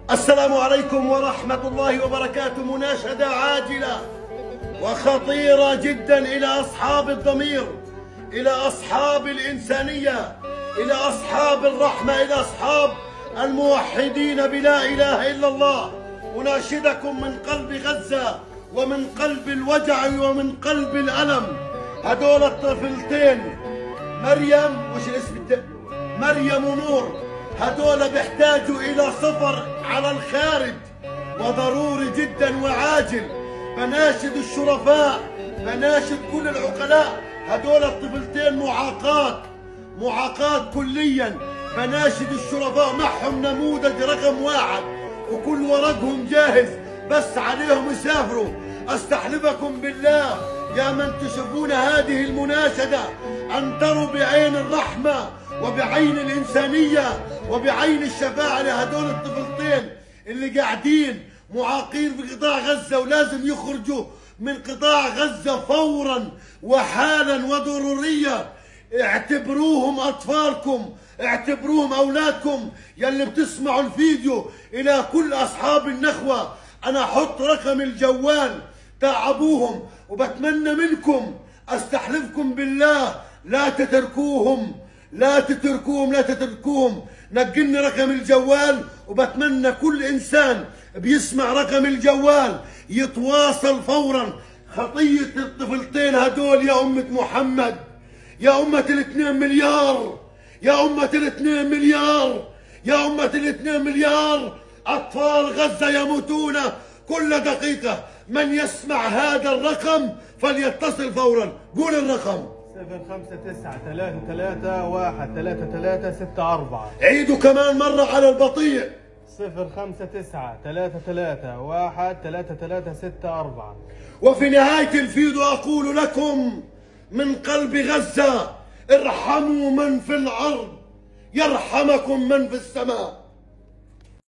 السلام عليكم ورحمة الله وبركاته. مناشدة عاجلة وخطيرة جدا إلى أصحاب الضمير، إلى أصحاب الإنسانية، إلى أصحاب الرحمة، إلى أصحاب الموحدين بلا إله إلا الله. أناشدكم من قلب غزة ومن قلب الوجع ومن قلب الألم. هدول الطفلتين مريم مريم ونور، هدول بيحتاجوا إلى سفر على الخارج وضروري جدا وعاجل. بناشد الشرفاء، بناشد كل العقلاء، هدول الطفلتين معاقات كليا. بناشد الشرفاء معهم نموذج رقم 1 وكل ورقهم جاهز، بس عليهم يسافروا. استحلفكم بالله يا من تشوفون هذه المناشدة أن تروا بعين الرحمة وبعين الإنسانية وبعين الشفاعة لهدول الطفلتين اللي قاعدين معاقين في قطاع غزة، ولازم يخرجوا من قطاع غزة فورا وحالا وضرورية. اعتبروهم أطفالكم، اعتبروهم أولادكم. يلي بتسمعوا الفيديو إلى كل أصحاب النخوة، أنا أحط رقم الجوال تاع أبوهم، وبتمنى منكم أستحلفكم بالله لا تتركوهم، لا تتركوهم، لا تتركوهم. نقلني رقم الجوال، وبتمنى كل إنسان بيسمع رقم الجوال يتواصل فورا. خطية الطفلتين هدول يا أمة محمد، يا أمة ال2 مليار، يا أمة ال2 مليار، يا أمة ال2 مليار. أطفال غزة يموتون كل دقيقة. من يسمع هذا الرقم فليتصل فورا. قول الرقم 05933133364. عيدوا كمان مرة على البطيء. 05933133364. وفي نهاية الفيديو أقول لكم من قلب غزة: ارحموا من في الأرض يرحمكم من في السماء.